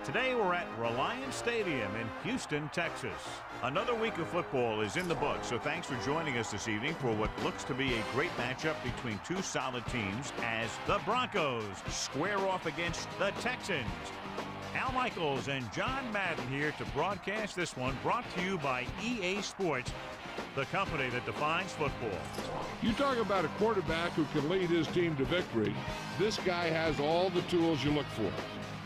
Today we're at Reliance Stadium in Houston, Texas. Another week of football is in the books, so thanks for joining us this evening for what looks to be a great matchup between two solid teams as the Broncos square off against the Texans. Al Michaels and John Madden here to broadcast this one, brought to you by EA Sports, the company that defines football. You talk about a quarterback who can lead his team to victory. This guy has all the tools you look for.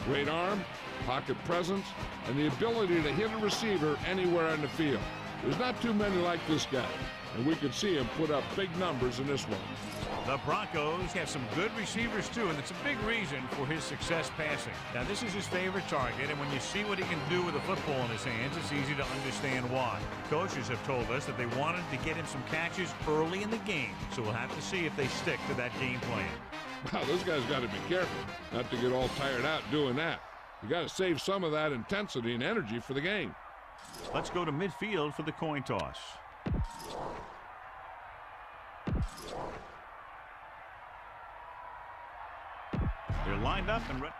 Great arm, pocket presence, and the ability to hit a receiver anywhere on the field. There's not too many like this guy, and we could see him put up big numbers in this one. The Broncos have some good receivers too, and it's a big reason for his success passing. Now, this is his favorite target, and when you see what he can do with a football in his hands, it's easy to understand why. Coaches have told us that they wanted to get him some catches early in the game, so we'll have to see if they stick to that game plan. Wow, this guy's got to be careful not to get all tired out doing that. You got to save some of that intensity and energy for the game. Let's go to midfield for the coin toss. They're lined up and ready.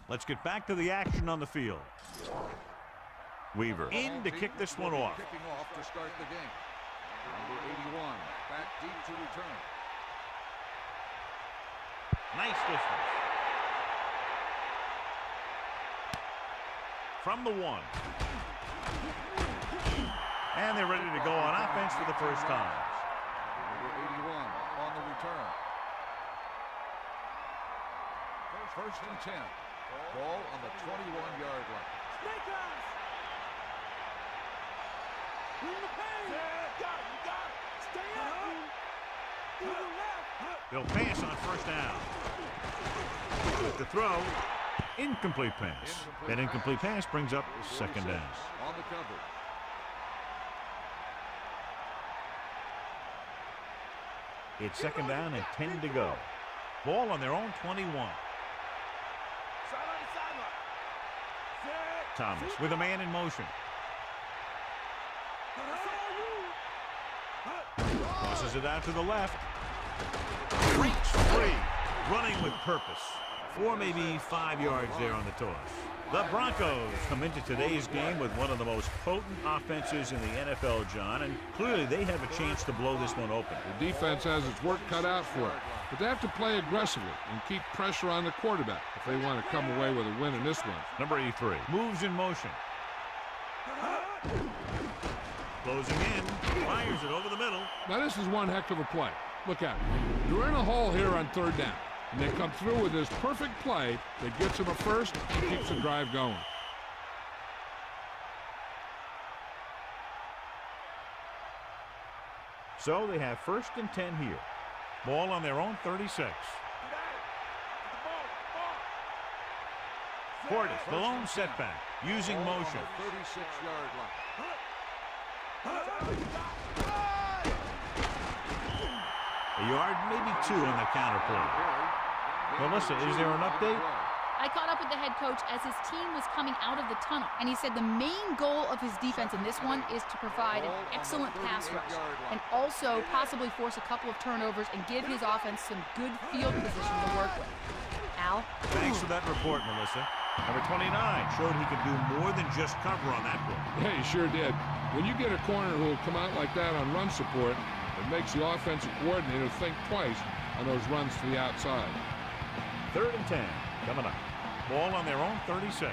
Let's get back to the action on the field. Weaver in to kick this one off. Kicking off to start the game. Number 81 back deep to return. Nice distance. From the 1. And they're ready to go on offense for the first time. Number 81 on the return. First and 10. Ball on the 21-yard line. Snake eyes! We're in the pain! Got it! Stay up! To the left! They'll pass on first down. With the throw, incomplete pass. That incomplete pass brings up second down. On the cover. It's second down and 10 to go. Ball on their own 21. Thomas with a man in motion. Tosses it out to the left. Breaks free. Running with purpose. 4, maybe 5 yards there on the toss. The Broncos come into today's game with one of the most potent offenses in the NFL, John, and clearly they have a chance to blow this one open. The defense has its work cut out for it, but they have to play aggressively and keep pressure on the quarterback if they want to come away with a win in this one. Number 83 moves in motion. Closing in, fires it over the middle. Now this is one heck of a play. Look at it. You're in a hole here on third down, and they come through with this perfect play that gets them a first and keeps the drive going. So they have first and 10 here. Ball on their own 36. Portis, the lone setback, using motion. 36-yard line. A yard, maybe 2 on the counter play. Melissa, is there an update? I caught up with the head coach as his team was coming out of the tunnel, and he said the main goal of his defense in this one is to provide an excellent pass rush and also possibly force a couple of turnovers and give his offense some good field position to work with. Al? Thanks for that report, Melissa. Number 29 showed he could do more than just cover on that one. Yeah, he sure did. When you get a corner who will come out like that on run support, it makes the offensive coordinator think twice on those runs to the outside. Third and 10 coming up. Ball on their own 36.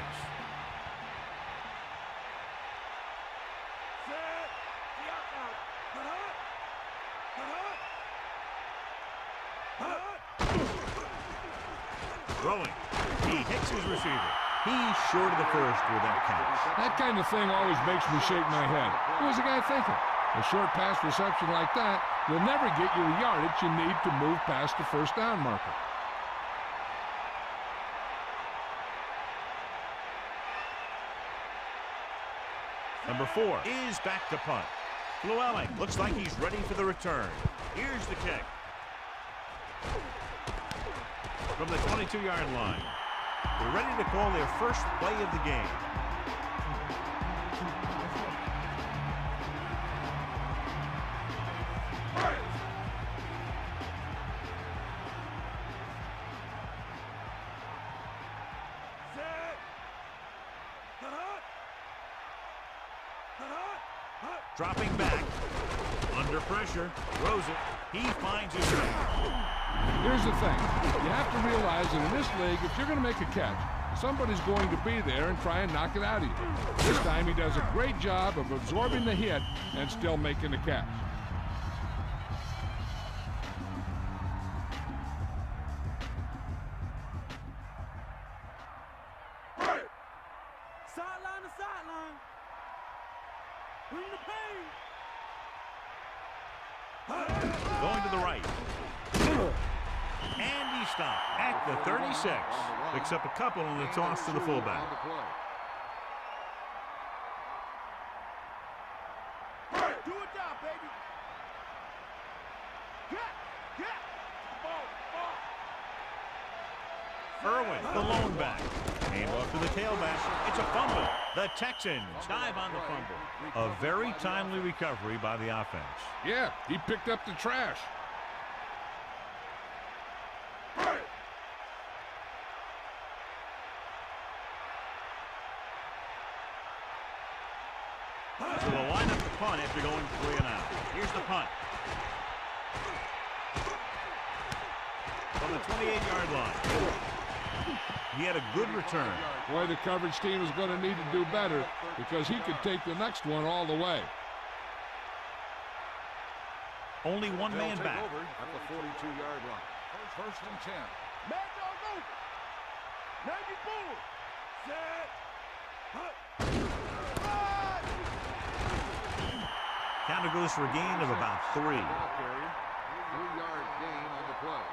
Throwing. He hits his receiver. He's short of the first with that catch. That kind of thing always makes me shake my head. What was the guy thinking? A short pass reception like that will never get you the yardage you need to move past the first down marker. Number 4 is back to punt. Llewellyn looks like he's ready for the return. Here's the kick. From the 22-yard line. They're ready to call their first play of the game. Dropping back, under pressure, throws it. He finds his way. Here's the thing. You have to realize that in this league, if you're going to make a catch, somebody's going to be there and try and knock it out of you. This time he does a great job of absorbing the hit and still making the catch. Sideline to sideline. Bring the pain. Going to the right. And he stopped at the 36. Picks up a couple on the toss to the fullback. Do it now, baby. Get. Ball. Irwin, the lone back. Hand off to the tailback. It's a fumble. The Texans dive on the fumble. A very timely recovery by the offense. Yeah, he picked up the trash. So they'll line up the punt after going 3 and out. Here's the punt. From the 28-yard line. He had a good return. Boy, the coverage team is going to need to do better because he could take the next one all the way. Only one man They'll take back. over at the 42-yard line. First and 10. Mad dog over. 94. Set. Hut. Counter goes for a gain of about 3. Ball carrier. 3-yard gain on the play.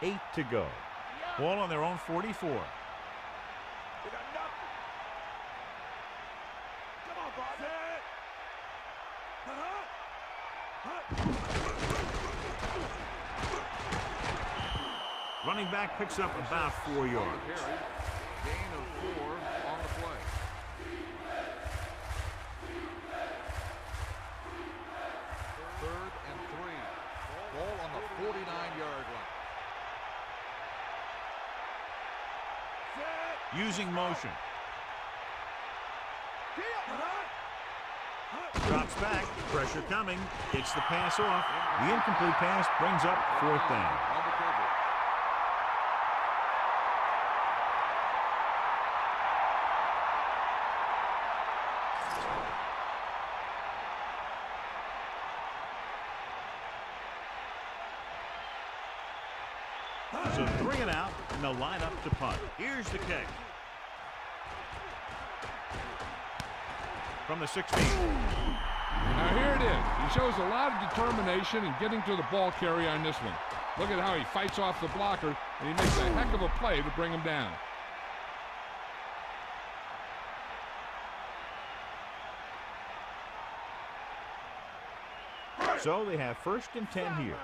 Eight to go. Ball on their own 44. We got nothing. Come on, boss. Set. Running back picks up about 4 yards. Carry. Gain of 4 on the play. Third and 3. Ball on the 49-yard line. Using motion. Drops back. Pressure coming. Gets the pass off. The incomplete pass brings up 4th down. On the cover. So 3 and out, and they'll line up to punt. Here's the kick. From the 16. Now here it is. He shows a lot of determination in getting to the ball carrier on this one. Look at how he fights off the blocker, and he makes a heck of a play to bring him down. So they have 1st and 10 here.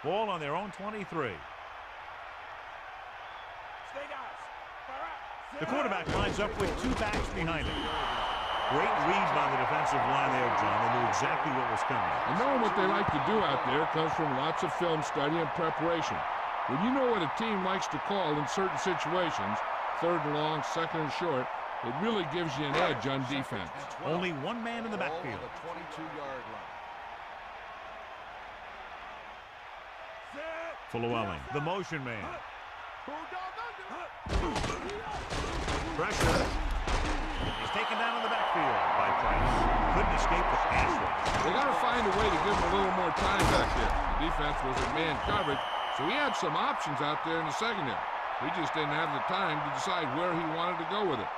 Ball on their own 23. The quarterback lines up with 2 backs behind him. Great read by the defensive line there, John. They knew exactly what was coming. And knowing what they like to do out there comes from lots of film study and preparation. When you know what a team likes to call in certain situations, 3rd and long, 2nd and short, it really gives you an edge on defense. Only one man in the backfield. Ball on the 22-yard line. Fullawelling, the motion man. Pressure. He's taken down in the backfield by Price. Couldn't escape the pass rush. They got to find a way to give him a little more time back there. The defense was in man coverage, so he had some options out there in the secondary. He just didn't have the time to decide where he wanted to go with it.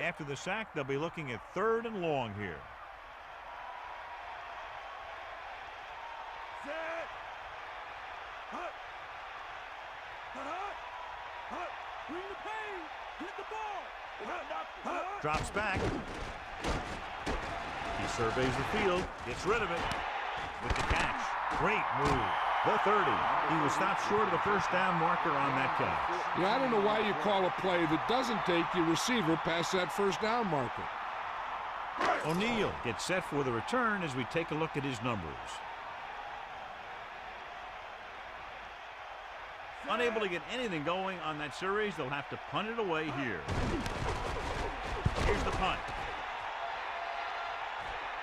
After the sack, they'll be looking at 3rd and long here. Bring the pain. Hit the ball. Drops back. He surveys the field, gets rid of it with the catch. Great move. The 30. He was stopped short of the first down marker on that catch. Yeah, I don't know why you call a play that doesn't take your receiver past that first down marker. O'Neal gets set for the return as we take a look at his numbers. Unable to get anything going on that series, they'll have to punt it away here. Here's the punt.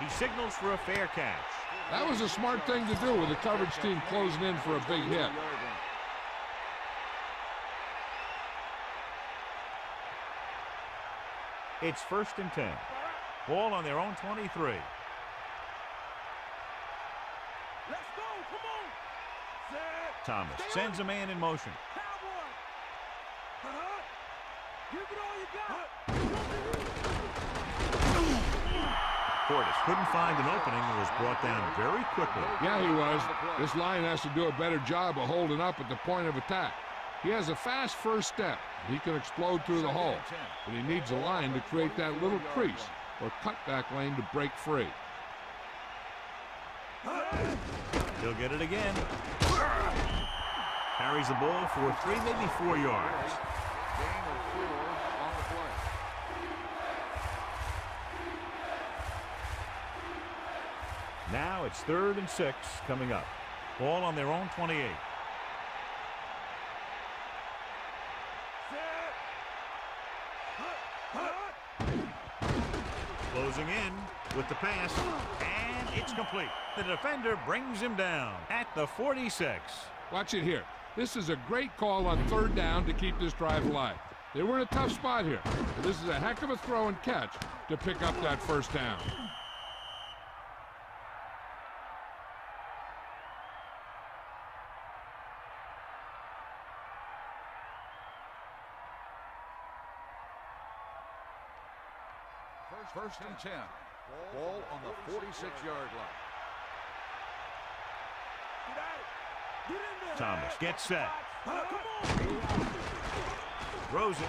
He signals for a fair catch. That was a smart thing to do with the coverage team closing in for a big hit. It's 1st and 10. Ball on their own 23. Let's go, come on. Set. Thomas sends a man in motion. Cowboy. Give it all you got. Portis couldn't find an opening and was brought down very quickly. Yeah, he was. This line has to do a better job of holding up at the point of attack. He has a fast first step. He can explode through the hole, but he needs a line to create that little crease or cutback lane to break free. He'll get it again. Carries the ball for 3, maybe 4 yards. Gain of 4 on the play. Now it's 3rd and 6 coming up. Ball on their own 28. Closing in with the pass, and it's complete. The defender brings him down at the 46. Watch it here. This is a great call on 3rd down to keep this drive alive. They were in a tough spot here, but this is a heck of a throw and catch to pick up that first down. First and 10. Ball on the 46-yard line. Thomas gets set. Throws it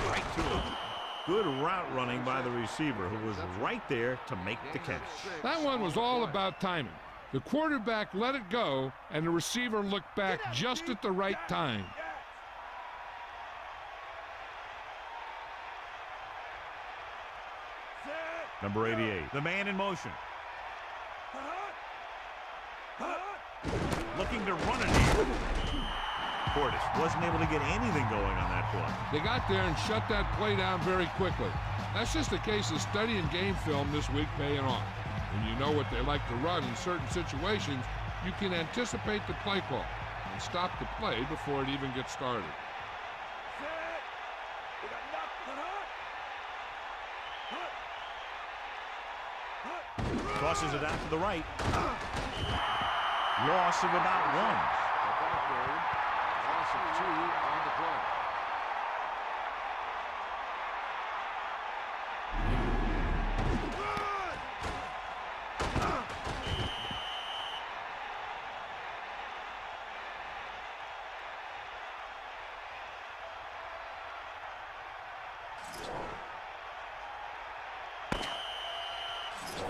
right to him. Good route running by the receiver, who was right there to make the catch. That one was all about timing. The quarterback let it go, and the receiver looked back just at the right time. Number 88, the man in motion. Looking to run it here. Portis wasn't able to get anything going on that play. They got there and shut that play down very quickly. That's just a case of studying game film this week paying off. When you know what they like to run in certain situations, you can anticipate the play call and stop the play before it even gets started. Tosses it out to the right. Loss of about 1. Loss of 2 on the play.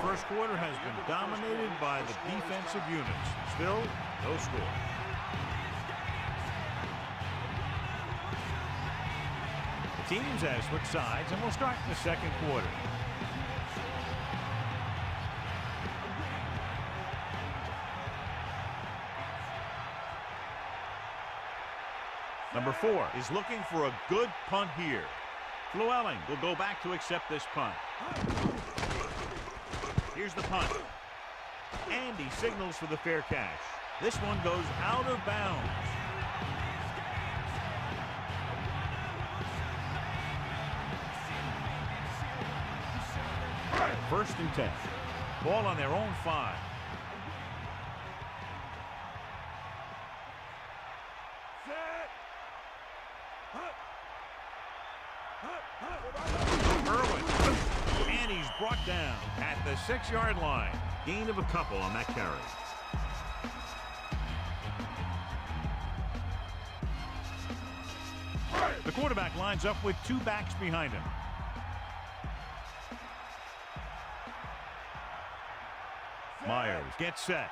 First quarter has been dominated by the defensive units. Still, no score. The teams have switched sides, and we'll start in the second quarter. Number 4 is looking for a good punt here. Llewellyn will go back to accept this punt. Here's the punt. And he signals for the fair catch. This one goes out of bounds. First and 10. Ball on their own 5. And he's brought down at the 6-yard line. Gain of a couple on that carry. The quarterback lines up with two backs behind him. Myers gets set.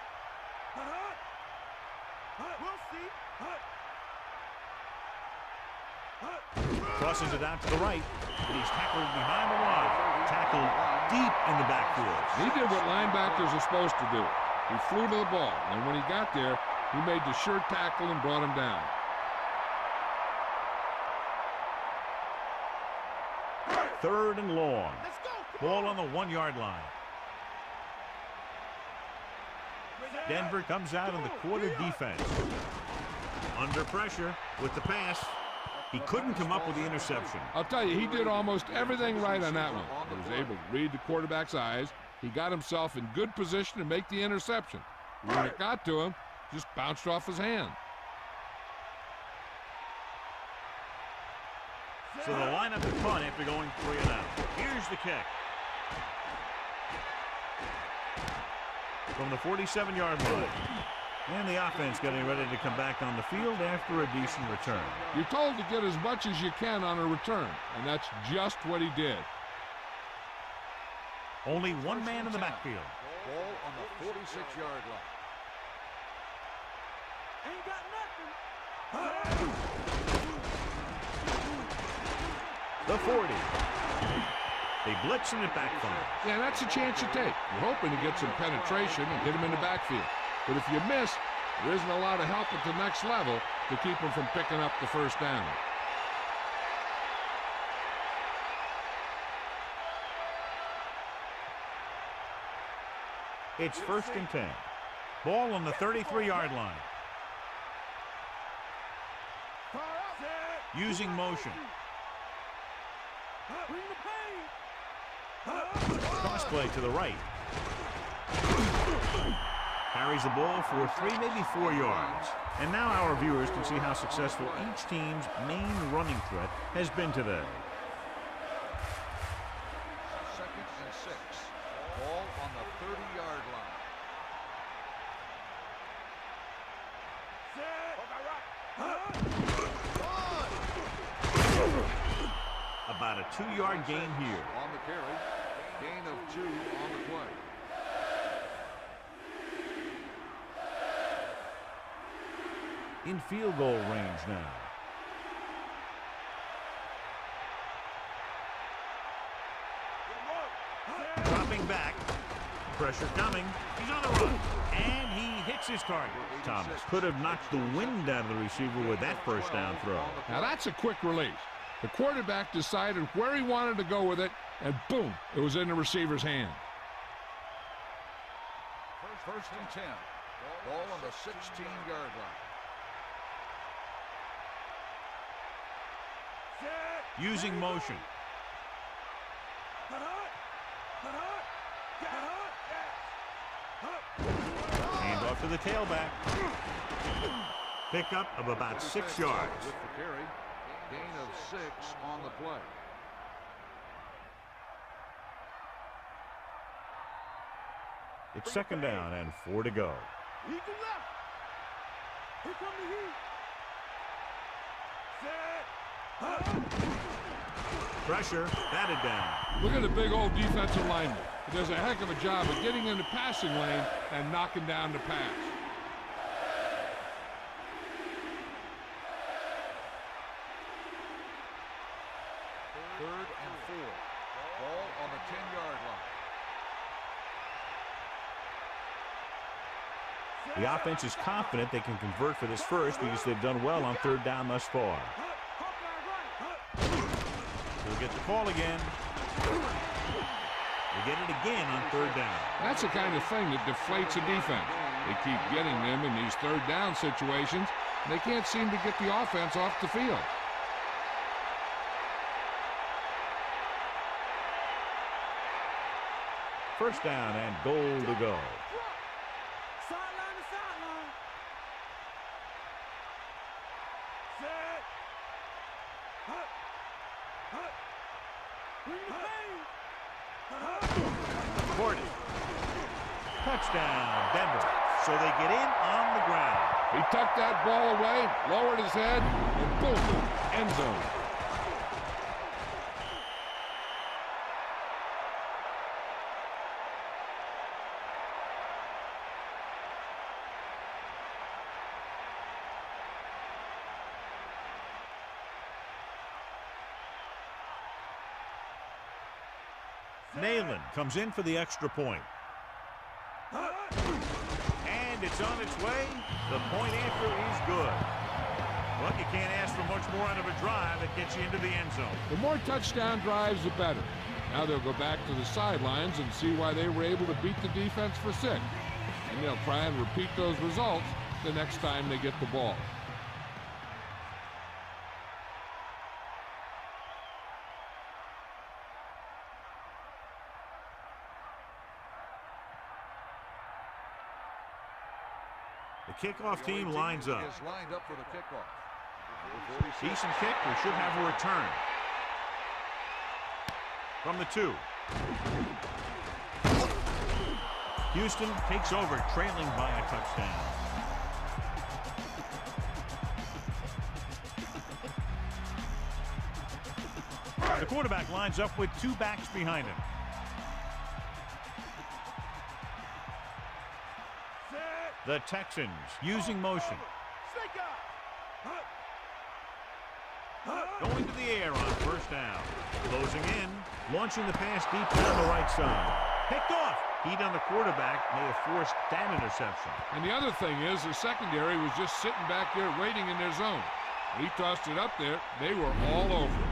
Crosses it out to the right, but he's tackled behind the line. Tackled deep in the backfield. He did what linebackers are supposed to do. He flew to the ball, and when he got there, he made the sure tackle and brought him down. Third and long. Ball on the 1-yard line. Denver comes out in the quarter defense. Under pressure with the pass. He couldn't come up with the interception. I'll tell you, he did almost everything right on that one. He was able to read the quarterback's eyes. He got himself in good position to make the interception. When it got to him, just bounced off his hand. So the lineup to punt after going 3 and out. Here's the kick. From the 47-yard line. And the offense getting ready to come back on the field after a decent return. You're told to get as much as you can on a return, and that's just what he did. Only one man in the backfield. Ball on the 46-yard line. Ain't got nothing. The 40. They blitz and it backfires. Yeah, that's a chance you take. You're hoping to get some penetration and get him in the backfield. But if you miss, there isn't a lot of help at the next level to keep him from picking up the first down. It's 1st and 10. Ball on the 33-yard line. Using motion. Crossplay to the right. Carries the ball for 3, maybe 4 yards. And now our viewers can see how successful each team's main running threat has been today. 2nd and 6. Ball on the 30-yard line. About a 2-yard gain here. On the carry. Gain of 2 on the play. In field goal range now. Dropping back. Pressure coming. He's on the run. And he hits his target. Thomas could have knocked the wind out of the receiver with that first down throw. Now that's a quick release. The quarterback decided where he wanted to go with it, and boom, it was in the receiver's hand. 1st and 10. Ball on the 16-yard line. Using motion. Hand off to the tailback. Pickup of about 6 yards. With the carry. Gain of 6 on the play. It's 2nd down and 4 to go. He can left. Here come the heat. Pressure, batted down. Look at the big old defensive lineman. He does a heck of a job of getting in the passing lane and knocking down the pass. Third and 4. Ball on the 10-yard line. The offense is confident they can convert for this first because they've done well on 3rd down thus far. They'll get the call again. They get it again on 3rd down. That's the kind of thing that deflates a defense. They keep getting them in these 3rd down situations, and they can't seem to get the offense off the field. First down and goal to go. Sideline to sideline. Set. Bring the pain. Gordon. Touchdown, Denver. So they get in on the ground. He tucked that ball away, lowered his head, and boom, end zone. Nayland comes in for the extra point. And it's on its way. The point after is good. Well, you can't ask for much more out of a drive that gets you into the end zone. The more touchdown drives, the better. Now they'll go back to the sidelines and see why they were able to beat the defense for 6. And they'll try and repeat those results the next time they get the ball. The kickoff team lines up. Is lined up for the kickoff. Decent kick. We should have a return. From the 2. Houston takes over, trailing by a touchdown. The quarterback lines up with 2 backs behind him. The Texans using motion. Going to the air on first down. Closing in. Launching the pass deep down the right side. Picked off. Heat on the quarterback may have forced that interception. And the other thing is the secondary was just sitting back there waiting in their zone. When he tossed it up there, they were all over it.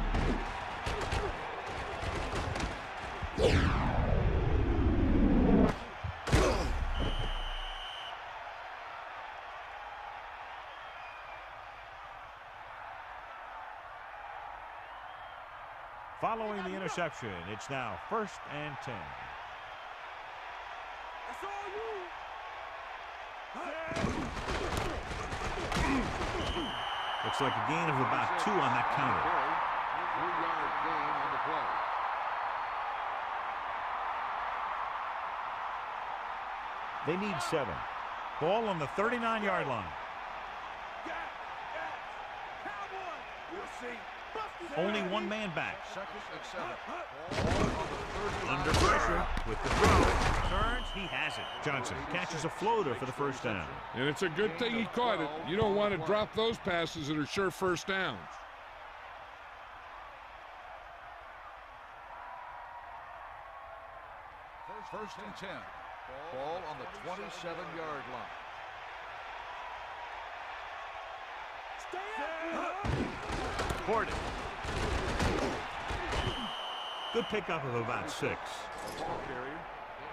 Following the interception, it's now 1st and 10. That's all you. Looks like a gain of about 2 on that counter. 3-yard gain on the play. They need 7. Ball on the 39-yard line. Cowboy. We'll see. Only 1 man back. 2nd and 7. Under pressure with the throw. Turns. He has it. Johnson catches a floater for the first down. And it's a good thing he caught it. You don't want to drop those passes that are sure first downs. First and 10. Ball on the 27-yard line. Gordon. Good pickup of about 6. Ball carrier.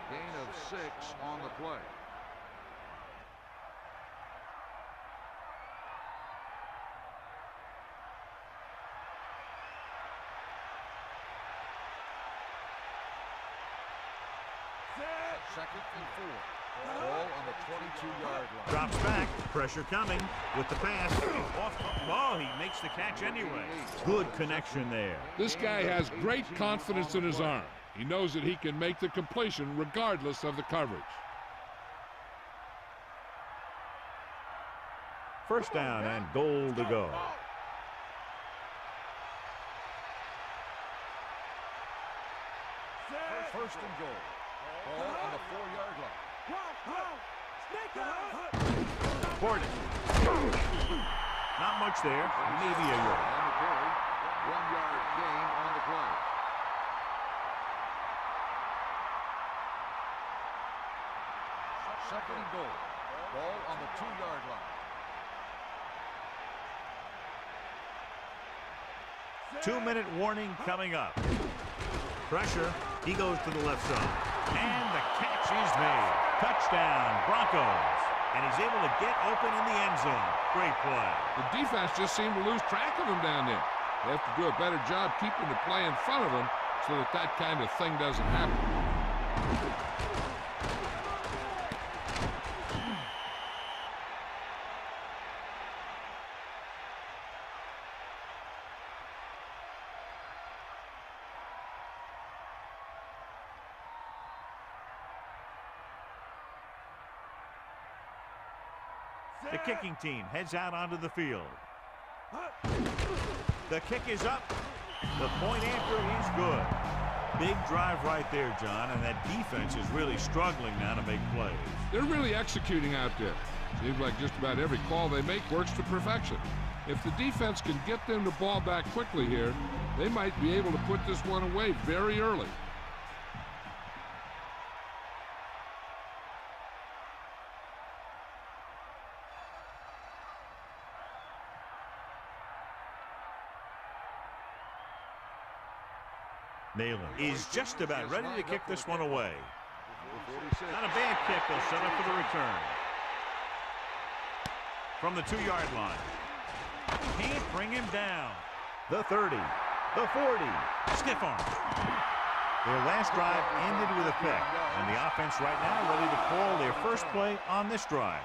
Gain of 6 on the play. Second and 4. Ball on the 22-yard line. Drops back. Pressure coming with the pass. Oh, he makes the catch anyway. Good connection there. This guy has great confidence in his arm. He knows that he can make the completion regardless of the coverage. First down and goal to go. First and goal. Ball on the 4-yard line. Gordon. Not much there. Maybe a yard. On the carry. 1-yard gain on the play. Second and goal. Ball on the 2-yard line. 2-minute warning coming up. Pressure. He goes to the left side. And the catch is made. Touchdown, Broncos. And he's able to get open in the end zone. Great play. The defense just seemed to lose track of him down there. They have to do a better job keeping the play in front of them so that that kind of thing doesn't happen. The kicking team heads out onto the field. The kick is up. The point after is good. Big drive right there, John, and that defense is really struggling now to make plays. They're really executing out there. Seems like just about every call they make works to perfection. If the defense can get them the ball back quickly here, they might be able to put this one away very early. Nalen is just about ready to kick this one away. Not a bad kick. They'll set up for the return. From the 2-yard line. Can't bring him down. The 30. The 40. Stiff arm. Their last drive ended with a pick. And the offense right now ready to call their first play on this drive.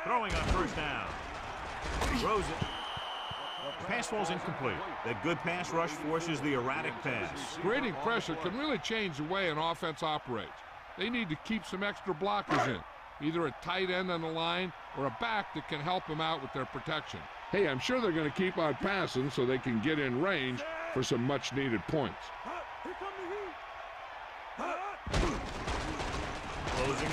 Throwing on first down. Throws it. Pass falls incomplete. That good pass rush forces the erratic pass. Creating pressure can really change the way an offense operates. They need to keep some extra blockers in, either a tight end on the line or a back that can help them out with their protection. Hey, I'm sure they're going to keep on passing so they can get in range for some much-needed points. Here come the heat. Closing in.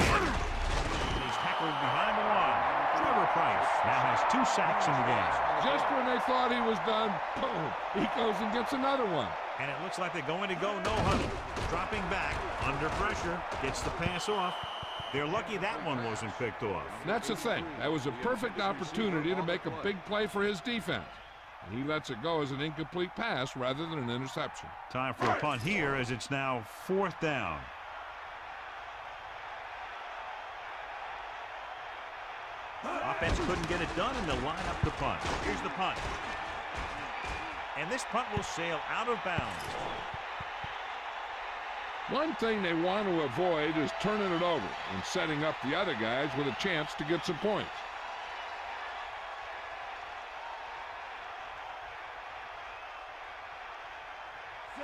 He's tackled behind the line. Trevor Price now has 2 sacks in the game. Just when they thought he was done, boom, he goes and gets another one. And it looks like they're going to go no huddle. Dropping back, under pressure, gets the pass off. They're lucky that one wasn't picked off. That's the thing. That was a perfect opportunity to make a big play for his defense. And he lets it go as an incomplete pass rather than an interception. Time for a punt here as it's now 4th down. Offense couldn't get it done, and they'll line up the punt. Here's the punt. And this punt will sail out of bounds. One thing they want to avoid is turning it over and setting up the other guys with a chance to get some points.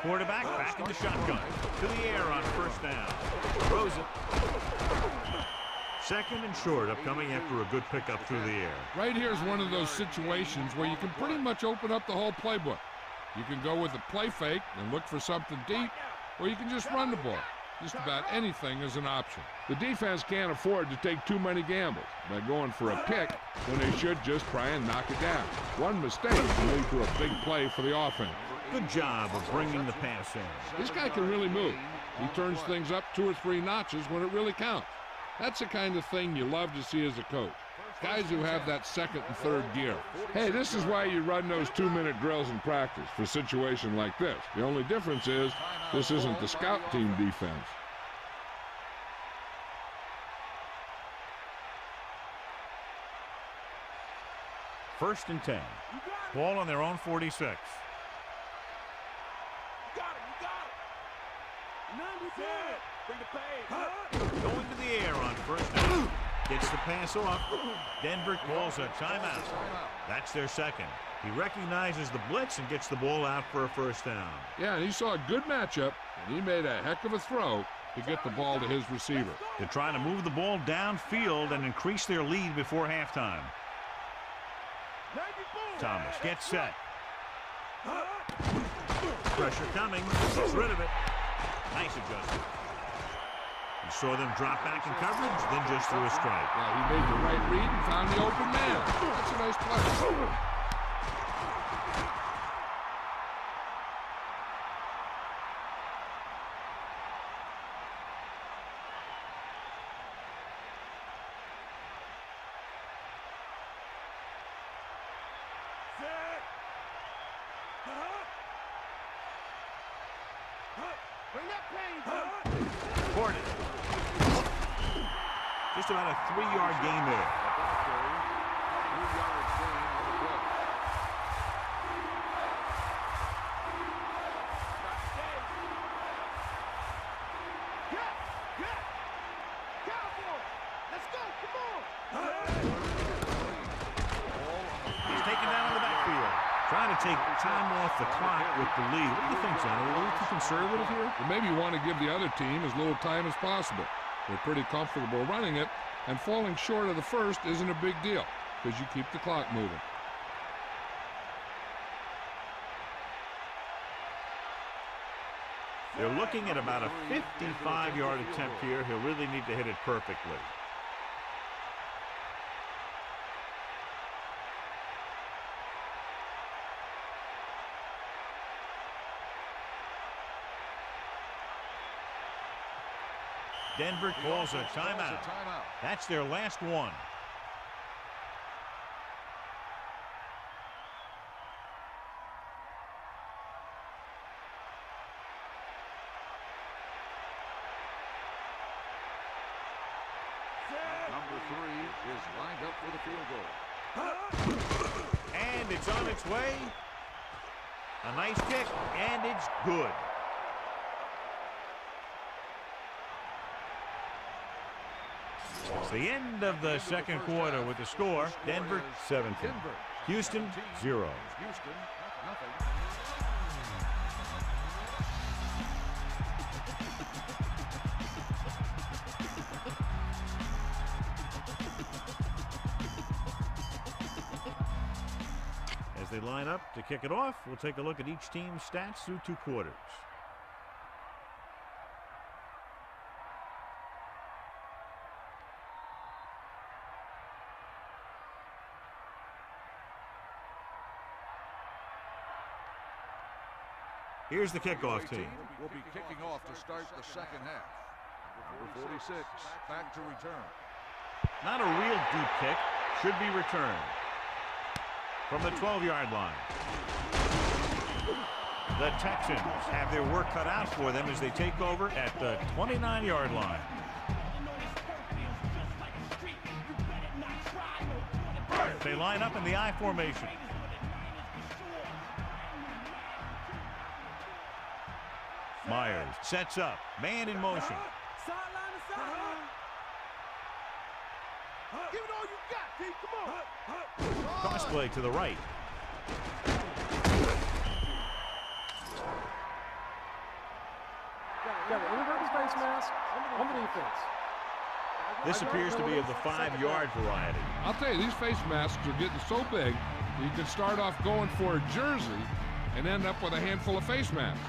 Quarterback back in the shotgun. To the air on first down. Throws it. Second and short upcoming after a good pickup through the air. Right here is one of those situations where you can pretty much open up the whole playbook. You can go with a play fake and look for something deep, or you can just run the ball. Just about anything is an option. The defense can't afford to take too many gambles by going for a pick when they should just try and knock it down. One mistake can lead to a big play for the offense. Good job of bringing the pass in. This guy can really move. He turns things up 2 or 3 notches when it really counts. That's the kind of thing you love to see as a coach. Guys who have that second and third gear. Hey, this is why you run those 2-minute drills in practice for a situation like this. The only difference is this isn't the scout team defense. First and 10. Ball on their own 46. You got it. 97. Bring the pace. Going to the air on first down. Gets the pass off. Denver calls a timeout. That's their second. He recognizes the blitz and gets the ball out for a first down. Yeah, and he saw a good matchup, and he made a heck of a throw to get the ball to his receiver. They're trying to move the ball downfield and increase their lead before halftime. Thomas gets set. Pressure coming. Gets rid of it. Nice adjustment. He saw them drop back in coverage, then just threw a strike. Yeah, he made the right read and found the open man. That's a nice play. Just about a 3-yard gain there. He's taken down in the backfield. Trying to take time off the clock with the lead. What do you think, John? Are we a little too conservative here? Well, maybe you want to give the other team as little time as possible. They're pretty comfortable running it, and falling short of the first isn't a big deal because you keep the clock moving. They're looking at about a 55-yard attempt here. He'll really need to hit it perfectly. Denver calls a timeout. That's their last one. Number 3 is lined up for the field goal. And it's on its way. A nice kick, and it's good. It's the end of the second quarter with the score, Denver 17, Houston 0. Houston, nothing. As they line up to kick it off, we'll take a look at each team's stats through 2 quarters. Here's the kickoff team. Will be kicking off to start the second half. Number 46, back to return. Not a real deep kick. Should be returned. From the 12-yard line. The Texans have their work cut out for them as they take over at the 29-yard line. They line up in the I formation. Myers sets up. Man in motion. Sideline to sideline. Give it all you got, Pete. Come on. Cross play to the right. Got an inverted face mask on the defense. This appears to be of the 5-yard variety. I'll tell you, these face masks are getting so big, you can start off going for a jersey and end up with a handful of face masks.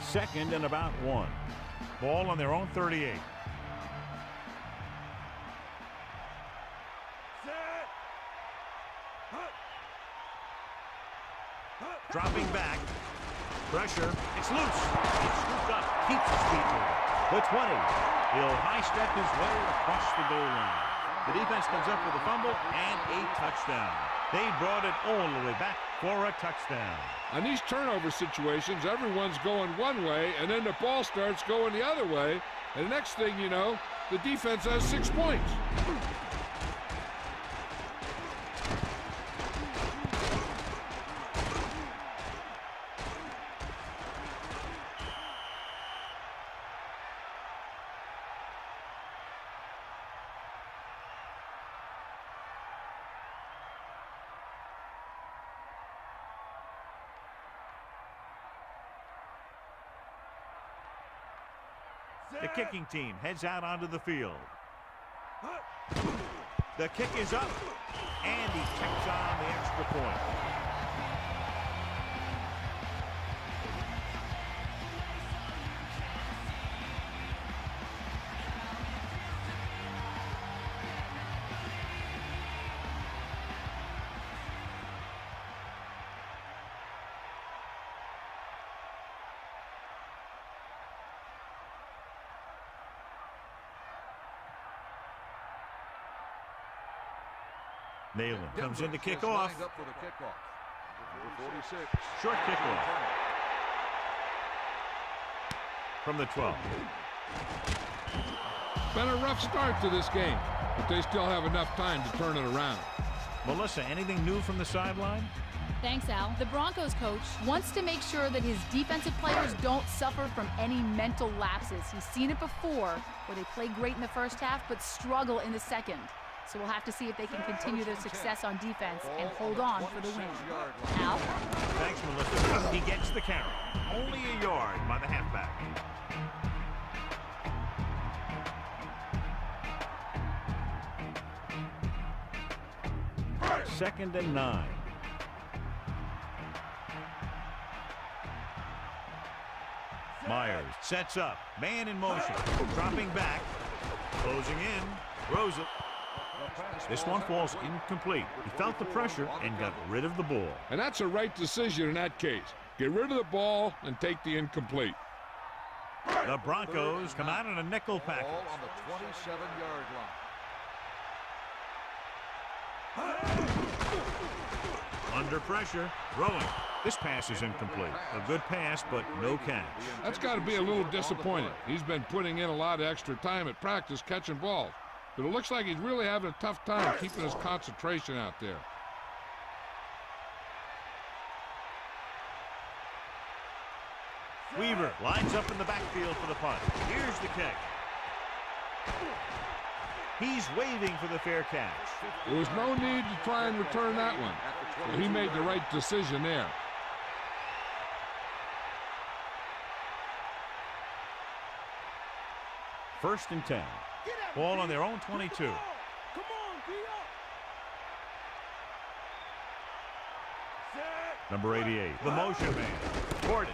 Second and about 1. Ball on their own 38. Dropping back. Pressure. It's loose. It's scooped up. Keeps his feet moving. The 20. He'll high-step his way across the goal line. The defense comes up with a fumble and a touchdown. They brought it all the way back for a touchdown. On these turnover situations, everyone's going one way, and then the ball starts going the other way, and the next thing you know, the defense has 6 points. The kicking team heads out onto the field. The kick is up, and he checks on the extra point. Nalen comes in to kick off. Lined up for the kickoff. Number 46. Short kickoff. From the 12. Been a rough start to this game, but they still have enough time to turn it around. Melissa, anything new from the sideline? Thanks, Al. The Broncos coach wants to make sure that his defensive players don't suffer from any mental lapses. He's seen it before, where they play great in the first half but struggle in the second. So we'll have to see if they can continue their success on defense and hold on for the win. Al? Thanks, Melissa. He gets the carry. Only a yard by the halfback. Second and 9. Myers sets up. Man in motion. Dropping back. Closing in. Throws it. This one falls incomplete. He felt the pressure and got rid of the ball. And that's a right decision in that case. Get rid of the ball and take the incomplete. The Broncos come out in a nickel package. Ball on the 27-yard line. Under pressure, throwing. This pass is incomplete. A good pass, but no catch. That's got to be a little disappointing. He's been putting in a lot of extra time at practice catching balls, but it looks like he's really having a tough time keeping his concentration out there. Weaver lines up in the backfield for the punt. Here's the kick. He's waving for the fair catch. There was no need to try and return that one. Well, he made the right decision there. First and 10. Ball on their own 22. Come on, be up. Set. Number 88, the motion man. Portis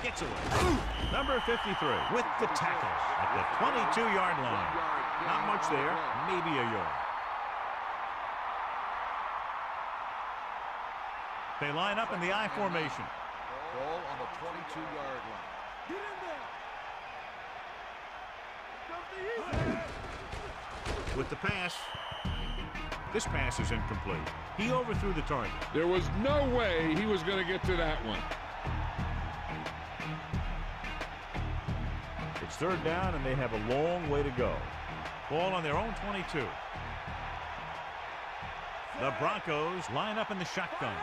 gets away. Number 53 with the tackle at the 22-yard line. Not much there, maybe a yard. They line up in the I formation. Ball on the 22-yard line. Get in there. With the pass. This pass is incomplete. He overthrew the target. There was no way he was going to get to that one. It's third down, and they have a long way to go. Ball on their own 22. The Broncos line up in the shotgun.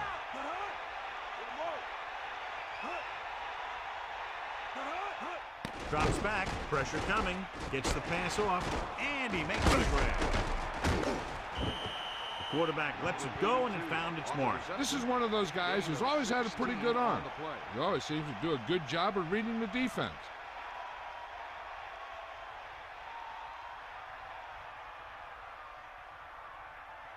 Drops back, pressure coming, gets the pass off, and he makes the grab. The quarterback lets it go, and it found its mark. This is one of those guys who's always had a pretty good arm. He always seems to do a good job of reading the defense.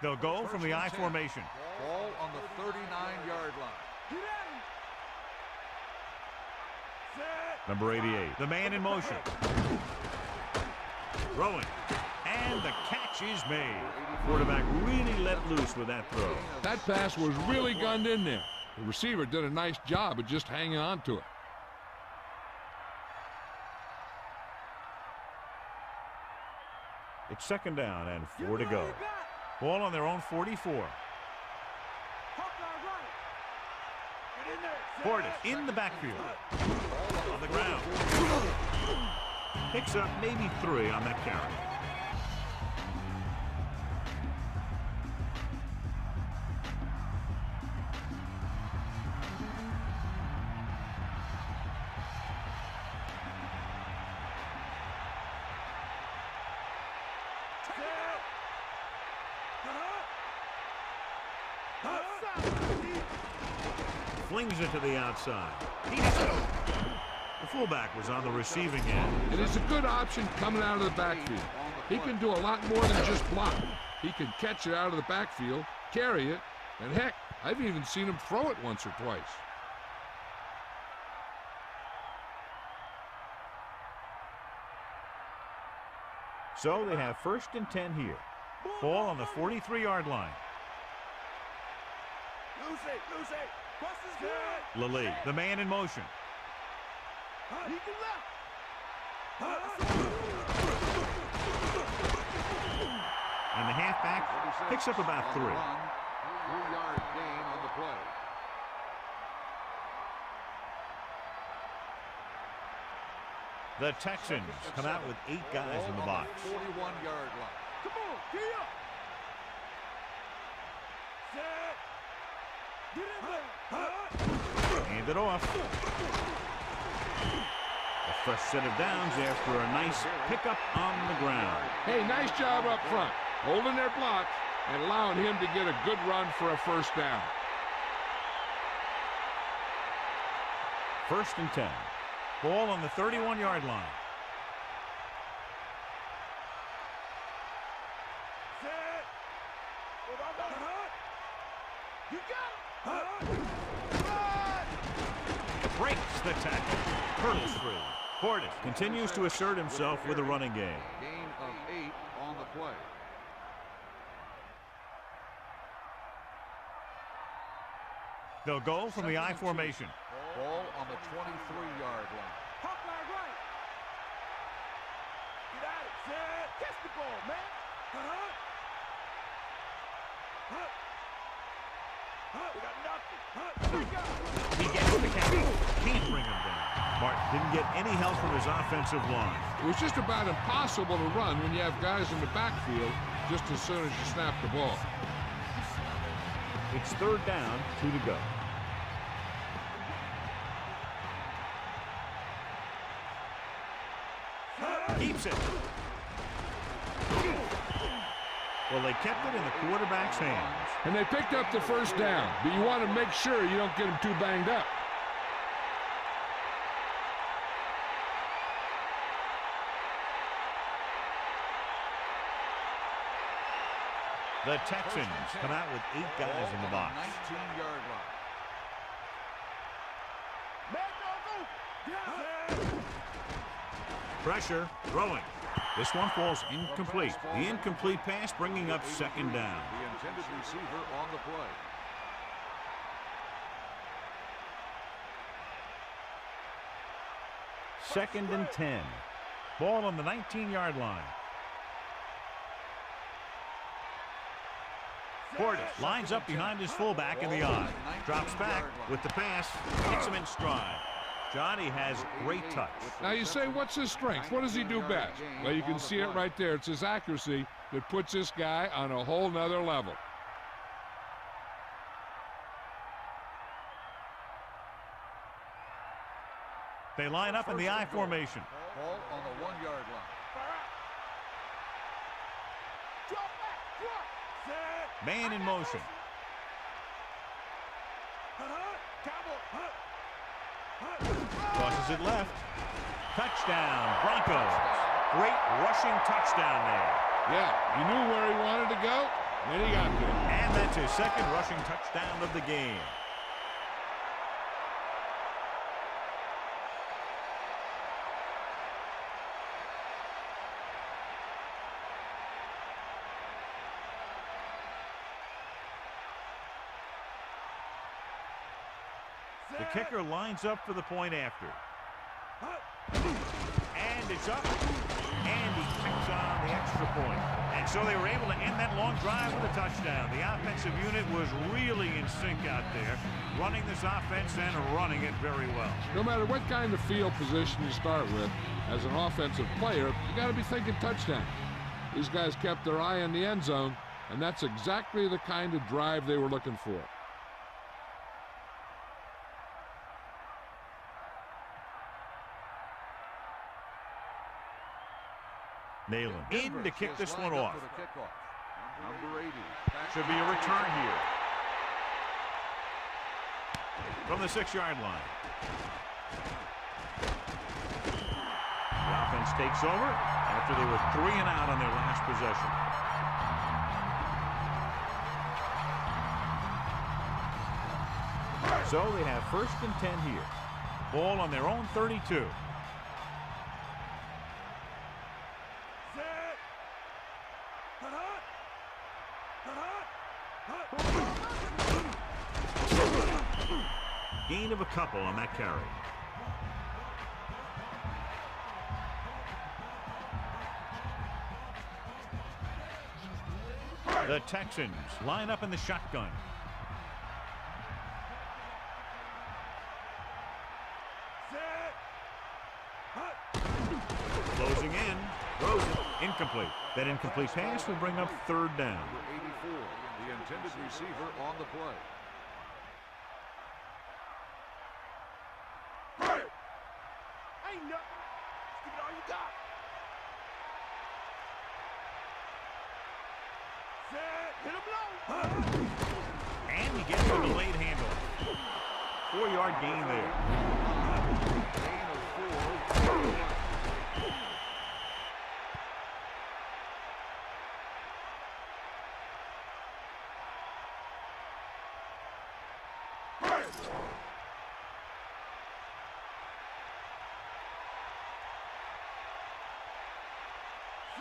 They'll go from the I formation. Ball on the 39-yard line. Number 88, the man in motion. Throwing. And the catch is made. Quarterback really let loose with that throw. That pass was really gunned in there. The receiver did a nice job of just hanging on to it. It's second down and 4 to go. Ball on their own 44. Portis in the backfield. On the ground. Picks up maybe 3 on that carry. Flings it to the outside. The fullback was on the receiving end. It is a good option coming out of the backfield. He can do a lot more than just block. He can catch it out of the backfield, carry it, and heck, I've even seen him throw it once or twice. So they have first and 10 here. Ball on the 43-yard line. Lilly, the man in motion. And the halfback picks up about 3. 3-yard gain on the play. The Texans come out with 8 guys in the box. 41-yard line. Come on, get up. Get in there. Hand it off. A fresh set of downs after a nice pickup on the ground. Hey, nice job up front, holding their block and allowing him to get a good run for a first down. First and 10. Ball on the 31-yard line. Breaks the tackle. Hurdles free. Portis continues to assert himself with a running game. Gain of 8 on the play. They'll go from the I formation. Ball on the 23-yard line. Hawk line right. Get out of it. Catch the ball, man. We got nothing. He gets the catch. Can't bring him down. Martin didn't get any help from his offensive line. It was just about impossible to run when you have guys in the backfield just as soon as you snap the ball. It's third down, 2 to go. Keeps it. Well, they kept it in the quarterback's hands. And they picked up the first down, but you want to make sure you don't get them too banged up. The Texans come out with 8 guys in the box. 19-yard line. Pressure, throwing. This one falls incomplete. The incomplete pass bringing up second down. The intended receiver on the play. Second and 10. Ball on the 19-yard line. Portis lines up behind his fullback in the I. Drops back with the pass. Gets him in stride. Johnny has great touch. Now you say, what's his strength? What does he do best? Well, you can see it right there. It's his accuracy that puts this guy on a whole nother level. They line up in the I formation. Ball on the 1-yard line. Man in motion. Crosses it left. Touchdown, Broncos. Great rushing touchdown there. Yeah, he knew where he wanted to go, and he got there. And that's his second rushing touchdown of the game. The kicker lines up for the point after. And it's up. And he kicks on the extra point. And so they were able to end that long drive with a touchdown. The offensive unit was really in sync out there, running this offense and running it very well. No matter what kind of field position you start with, as an offensive player, you got to be thinking touchdown. These guys kept their eye on the end zone, and that's exactly the kind of drive they were looking for. Nailing in to kick this one off. Number 80. Should be a return here. From the 6-yard line. The offense takes over after they were 3 and out on their last possession. So they have 1st and 10 here. Ball on their own 32. Gain of a couple on that carry. The Texans line up in the shotgun. Closing in. Throws it. Incomplete. That incomplete pass will bring up 3rd down. Number 84. The intended receiver on the play. Ain't nothing. Give it all you got. Hit him low. And he gets a delayed handoff. 4-yard gain there. Gain of 4.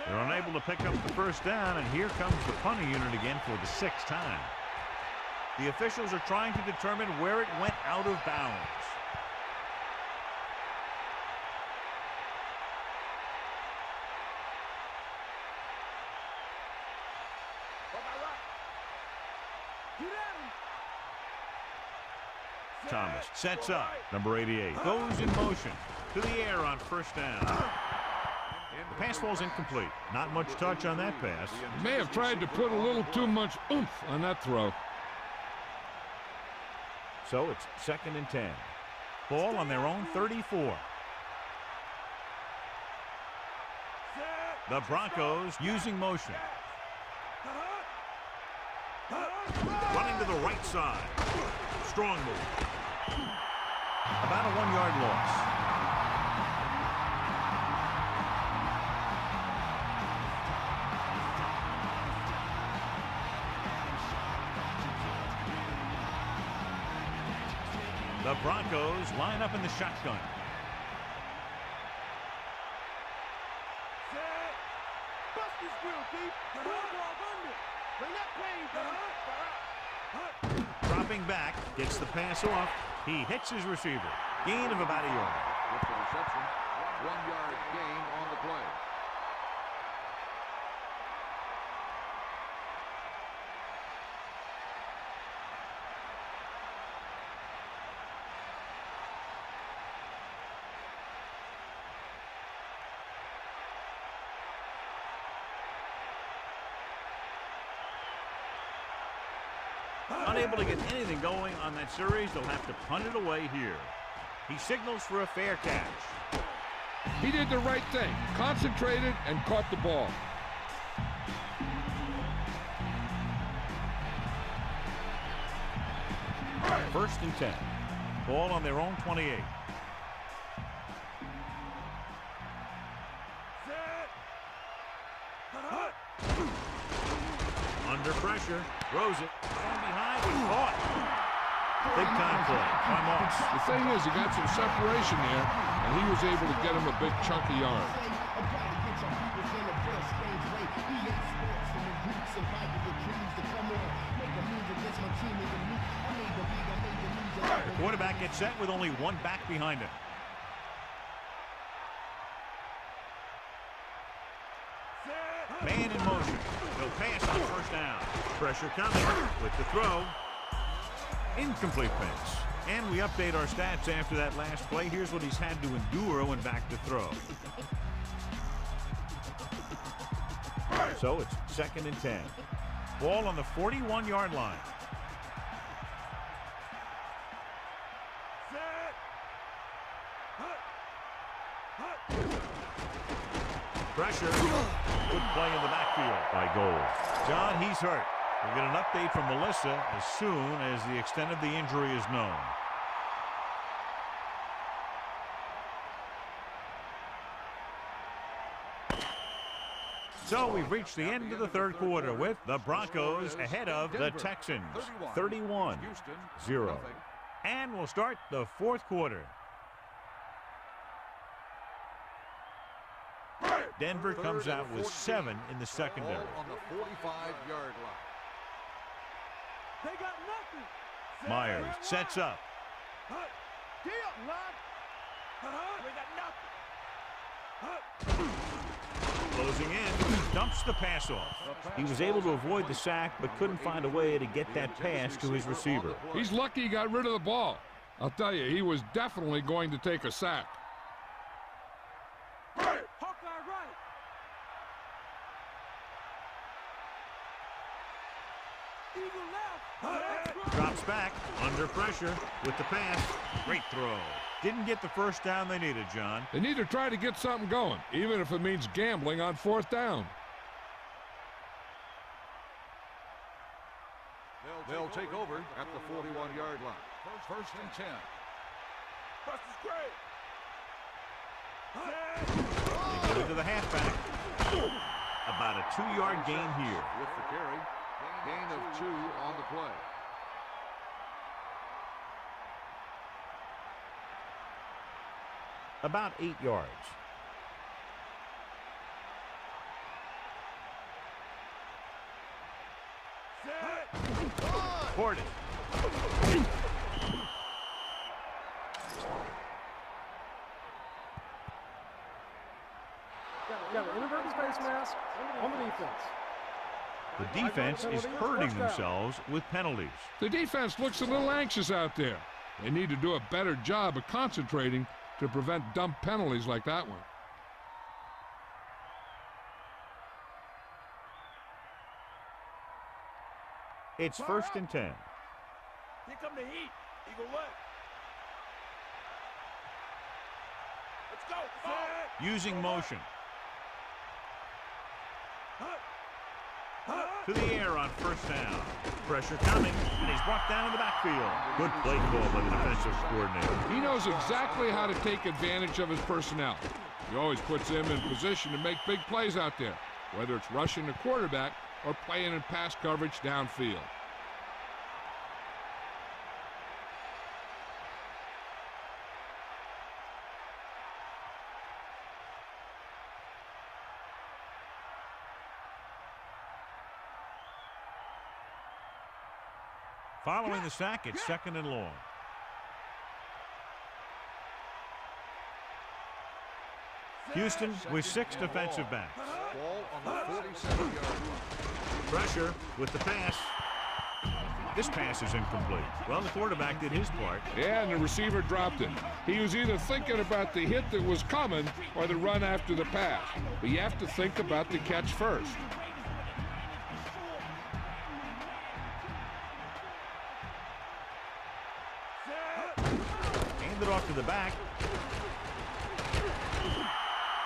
They're unable to pick up the 1st down, and here comes the punting unit again for the 6th time. The officials are trying to determine where it went out of bounds. Thomas sets up. Number 88 goes in motion to the air on first down. The pass falls incomplete. Not much touch on that pass. May have tried to put a little too much oomph on that throw. So it's 2nd and 10. Ball on their own 34. The Broncos using motion. Running to the right side. Strong move. About a 1-yard loss. The Broncos line up in the shotgun. Dropping back, gets the pass off. He hits his receiver. Gain of about a yard. With the reception, 1-yard gain on the play. Unable to get anything going on that series, they'll have to punt it away here. He signals for a fair catch. He did the right thing, concentrated and caught the ball. First and 10. Ball on their own 28. Under pressure, throws it. From behind, and caught. Big time play by Moss. The thing is, he got some separation there, and he was able to get him a big chunk of yards. The quarterback gets set with only one back behind him. Man in motion. He'll pass on first down. Pressure coming with the throw. Incomplete pass. And we update our stats after that last play. Here's what he's had to endure when back to throw. So it's 2nd and 10. Ball on the 41-yard line. Pressure. Good play in the backfield by Gold. John, he's hurt. We'll get an update from Melissa as soon as the extent of the injury is known. So we've reached the end of the third quarter with the Broncos ahead of the Texans, 31-0. And we'll start the fourth quarter. Denver comes out with 7 in the secondary. On the 45-yard line. They got nothing. Myers sets up. Closing in, dumps the pass off. He was able to avoid the sack, but couldn't find a way to get that pass to his receiver. He's lucky he got rid of the ball. I'll tell you, he was definitely going to take a sack. Drops back, under pressure, with the pass. Great throw. Didn't get the first down they needed, John. They need to try to get something going, even if it means gambling on fourth down. They'll take over at the 41-yard line. First and 10. They get it to the halfback. About a 2-yard gain here. With the carry, gain of 2 on the play. About 8 yards. Ford it. Got an inadvertent face mask on the defense. The defense is hurting themselves with penalties. The defense looks a little anxious out there. They need to do a better job of concentrating to prevent dumb penalties like that one. It's 1st and 10. Here come the heat. Eagle left. Let's go. Using motion. To the air on 1st down. Pressure coming, and he's brought down in the backfield. Good play call by the defensive coordinator. He knows exactly how to take advantage of his personnel. He always puts them in position to make big plays out there, whether it's rushing the quarterback or playing in pass coverage downfield. Following the sack, it's 2nd and long. Houston with 6 defensive backs. Ball on the 47-yard line. Pressure with the pass. This pass is incomplete. Well, the quarterback did his part. Yeah, and the receiver dropped it. He was either thinking about the hit that was coming or the run after the pass. But you have to think about the catch first. Hand it off to the back.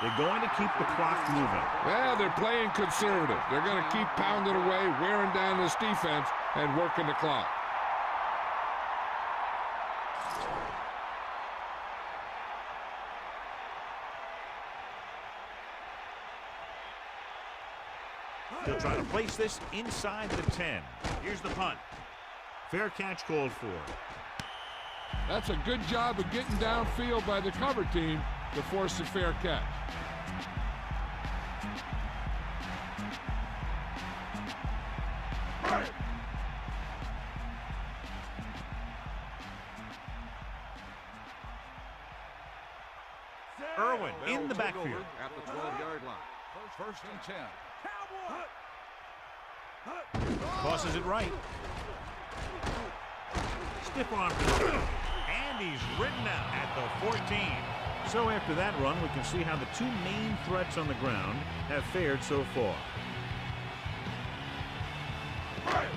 They're going to keep the clock moving. Well, they're playing conservative. They're going to keep pounding away, wearing down this defense, and working the clock. They'll try to place this inside the 10. Here's the punt. Fair catch called for. That's a good job of getting downfield by the cover team to force a fair catch. Irwin in the backfield. At the 12-yard line. 1st and 10. Tosses it right. Stiff arm to the middle. And he's ridden out at the 14. So after that run, we can see how the two main threats on the ground have fared so far.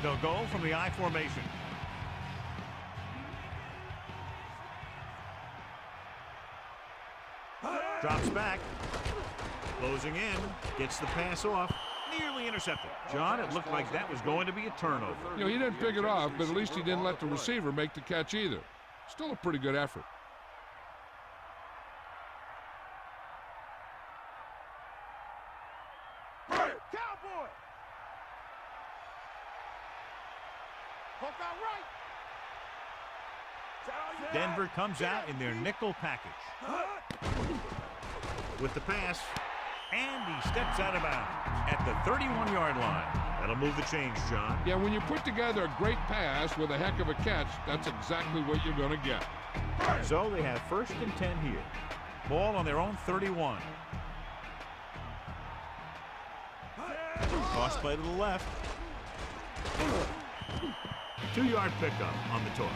They'll go from the I formation. Drops back. Closing in. Gets the pass off. Nearly intercepted. John, it looked like that was going to be a turnover. You know, he didn't pick it off, but at least he didn't let the receiver make the catch either. Still a pretty good effort. Cowboy. Hook out right. Denver comes out in their nickel package. With the pass. And he steps out of bounds at the 31-yard line. That'll move the change, John. Yeah, when you put together a great pass with a heck of a catch, that's exactly what you're going to get. So they have 1st and 10 here. Ball on their own 31. Toss play to the left. 2-yard pickup on the toss.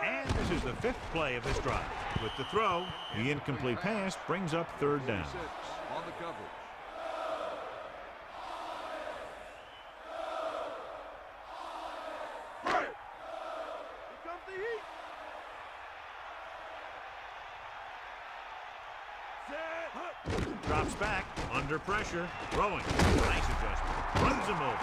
And this is the 5th play of this drive. With the throw, the incomplete pass brings up 3rd down. On the coverage. Here comes the heat. Drops back, under pressure, throwing. Nice adjustment. Runs him over.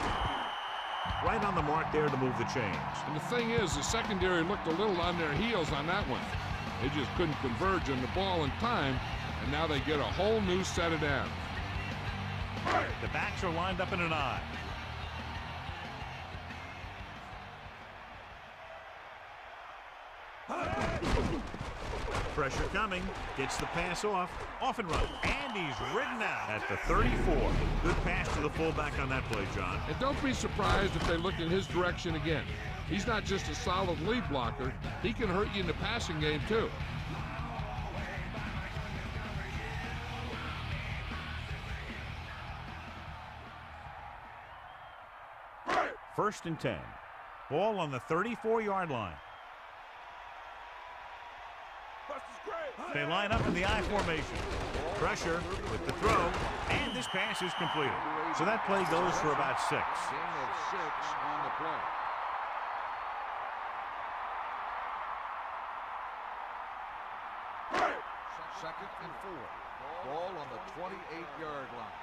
Right on the mark there to move the chains. And the thing is, the secondary looked a little on their heels on that one. They just couldn't converge on the ball in time, and now they get a whole new set of downs. The backs are lined up in an I. Pressure coming. Gets the pass off. Off and run. And he's ridden out at the 34. Good pass to the fullback on that play, John. And don't be surprised if they look in his direction again. He's not just a solid lead blocker. He can hurt you in the passing game, too. First and 10. Ball on the 34-yard line. They line up in the I formation. Pressure with the throw, and this pass is completed. So that play goes for about 6. Gain of 6 on the play. Second and 4. Ball on the 28-yard line.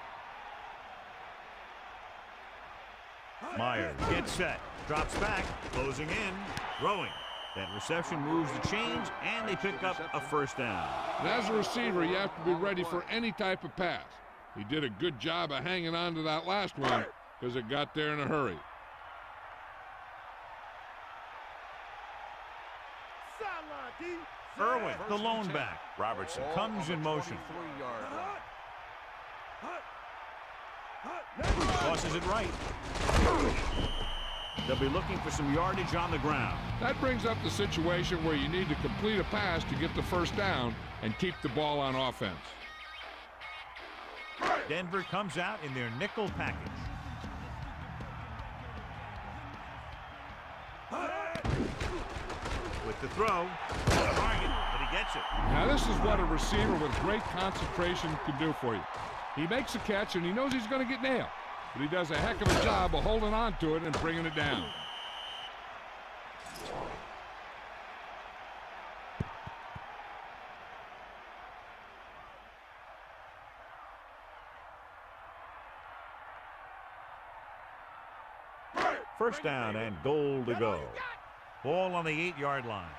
Myers gets set, drops back, closing in, throwing. That reception moves the chains, and they pick up a first down. And as a receiver, you have to be ready for any type of pass. He did a good job of hanging on to that last one because it got there in a hurry. Irwin, the lone back. Robertson comes in motion. Tosses it right. They'll be looking for some yardage on the ground. That brings up the situation where you need to complete a pass to get the first down and keep the ball on offense. Denver comes out in their nickel package. With the throw, target, but he gets it. Now this is what a receiver with great concentration can do for you. He makes a catch and he knows he's going to get nailed, but he does a heck of a job of holding on to it and bringing it down. First down and goal to go. Ball on the 8-yard line.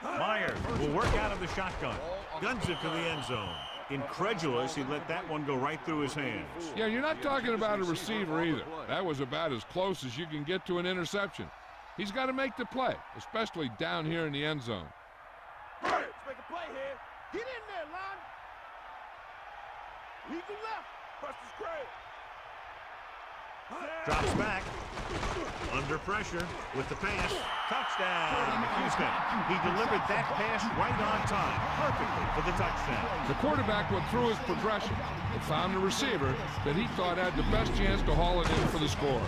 Myers will work out of the shotgun. Guns it to the end zone. Incredulous, he let that one go right through his hands. Yeah, you're not talking about a receiver either. That was about as close as you can get to an interception. He's got to make the play, especially down here in the end zone. Let's make a play here. Get in there, Lon. Eagle left. Buster's great. Drops back. Under pressure with the pass. Touchdown, Houston. He delivered that pass right on time, perfectly for the touchdown. The quarterback went through his progression and found a receiver that he thought had the best chance to haul it in for the score.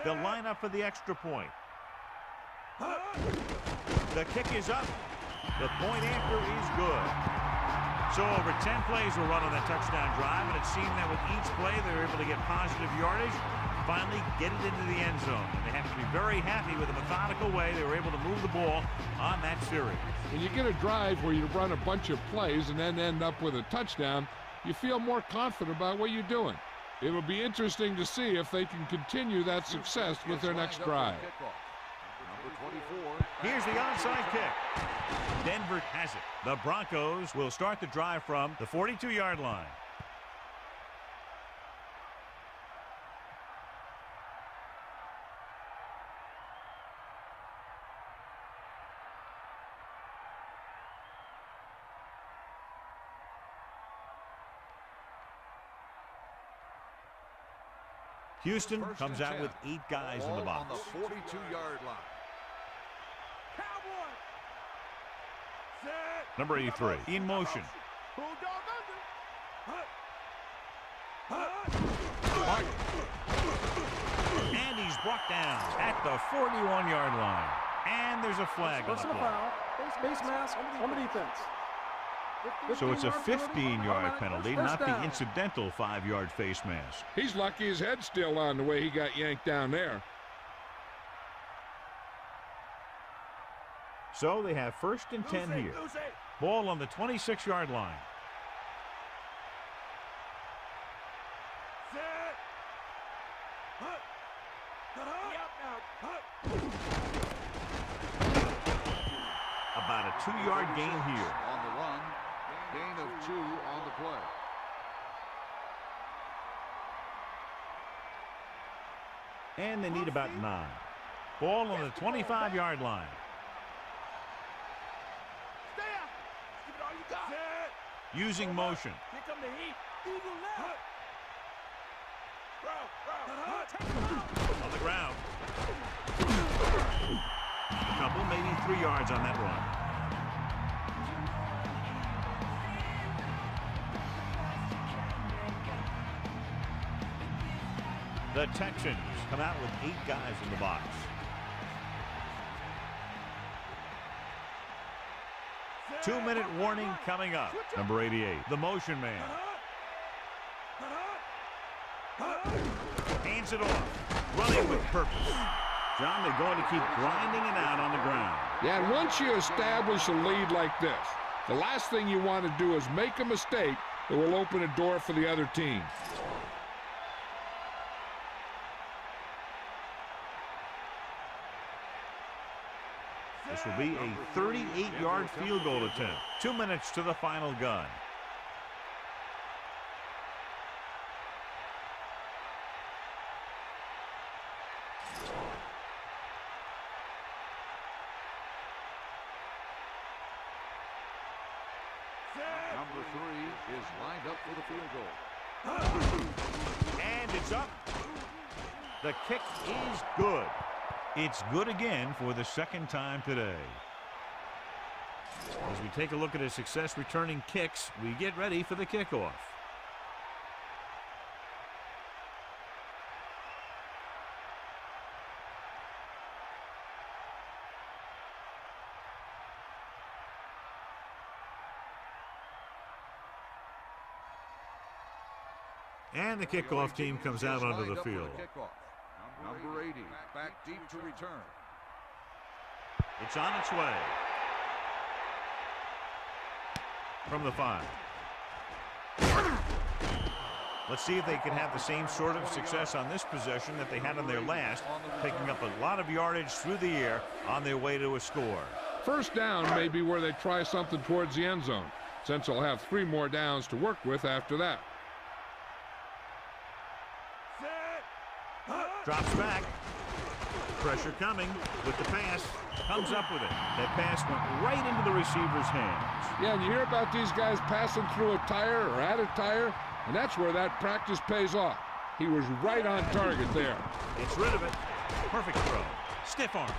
They'll line up for the extra point. The kick is up. The point after is good. So over 10 plays were run on that touchdown drive, and it seemed that with each play they were able to get positive yardage, finally get it into the end zone. And they have to be very happy with the methodical way they were able to move the ball on that series. When you get a drive where you run a bunch of plays and then end up with a touchdown, you feel more confident about what you're doing. It'll be interesting to see if they can continue that success with their next drive. Here's the onside kick. Denver has it. The Broncos will start the drive from the 42-yard line. Houston comes out with 8 guys in the box. On the 42-yard line. Number 83 in motion. And he's brought down at the 41-yard line. And there's a flag on the Personal play. foul. Face mask on the defense. So it's a 15-yard penalty, not the incidental 5-yard face mask. He's lucky his head's still on the way he got yanked down there. So they have first and 10 here. Ball on the 26-yard line. About a 2-yard gain here. On the run, gain of 2 on the play. And they need about 9. Ball on the 25-yard line. Give it all you got. Using motion. Here come the heat. Eagle left. On the ground. A couple, maybe 3 yards on that run. The Texans come out with 8 guys in the box. Two-minute warning coming up. Number 88, the motion man. Hands it off, running with purpose. John, they're going to keep grinding it out on the ground. Yeah, and once you establish a lead like this, the last thing you want to do is make a mistake that will open a door for the other team. This will be a 38-yard field goal attempt. 2 minutes to the final gun. Number 3 is lined up for the field goal. And it's up. The kick is good. It's good again for the second time today. As we take a look at his success returning kicks, we get ready for the kickoff. And the kickoff team comes out onto the field. Number 80, back deep to return. It's on its way. From the 5. Let's see if they can have the same sort of success on this possession that they had on their last, picking up a lot of yardage through the air on their way to a score. First down may be where they try something towards the end zone, since they'll have 3 more downs to work with after that. Drops back. Pressure coming with the pass. Comes up with it. That pass went right into the receiver's hands. Yeah, and you hear about these guys passing through a tire or at a tire, and that's where that practice pays off. He was right on target there. Gets rid of it. Perfect throw. Stiff arm.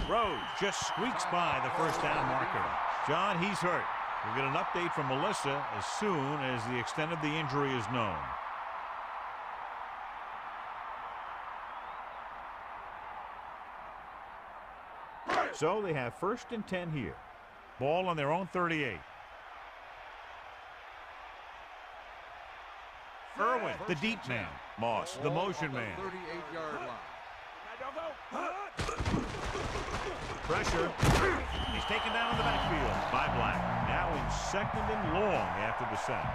Rhodes just squeaks by the first down marker. John, he's hurt. We'll get an update from Melissa as soon as the extent of the injury is known. So they have 1st and 10 here. Ball on their own 38. Irwin, the deep man. Moss, the motion man. 38-yard line. Pressure. He's taken down in the backfield by Black. Now in 2nd and long after the sack.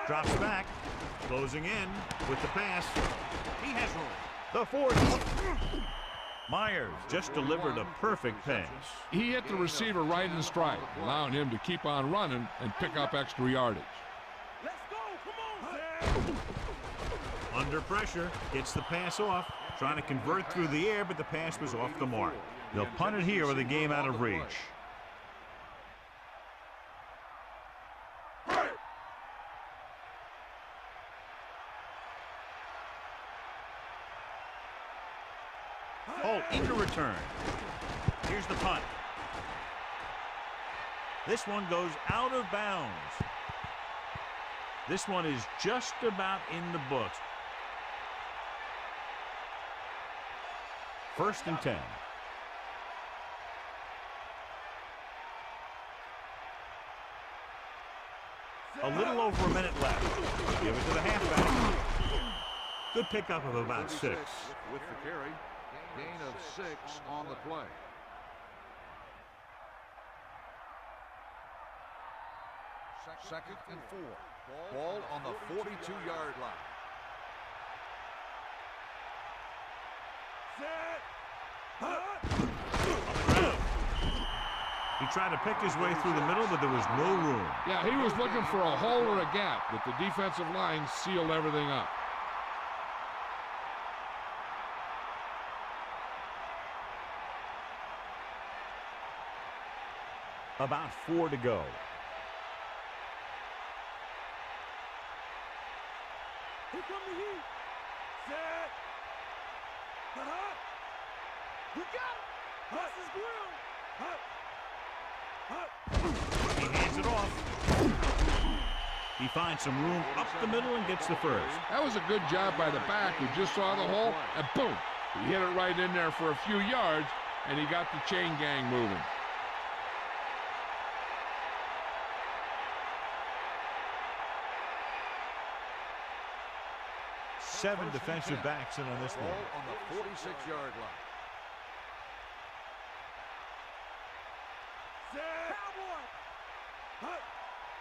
Drops back. Closing in with the pass. He has the 40. Myers just delivered a perfect pass. He hit the receiver right in stride, allowing him to keep on running and pick up extra yardage. Let's go. Come on. Under pressure, gets the pass off, trying to convert through the air, but the pass was off the mark. They'll punt it here with the game out of reach. Holt into return. Here's the punt. This one goes out of bounds. This one is just about in the books. 1st and 10. A little over a minute left. Give it to the halfback. Good pickup of about 6. With the carry. Gain of 6 on the play. Second and 4. Ball on the 42-yard line. He tried to pick his way through the middle, but there was no room. Yeah, he was looking for a hole or a gap, but the defensive line sealed everything up. About 4 to go. Here come the heat. Set. You got it. Pass his grill. He hands it off. He finds some room up the middle and gets the first. That was a good job by the back who just saw the hole, and boom! He hit it right in there for a few yards, and he got the chain gang moving. Seven defensive backs in on this one. Ball on the 46-yard line.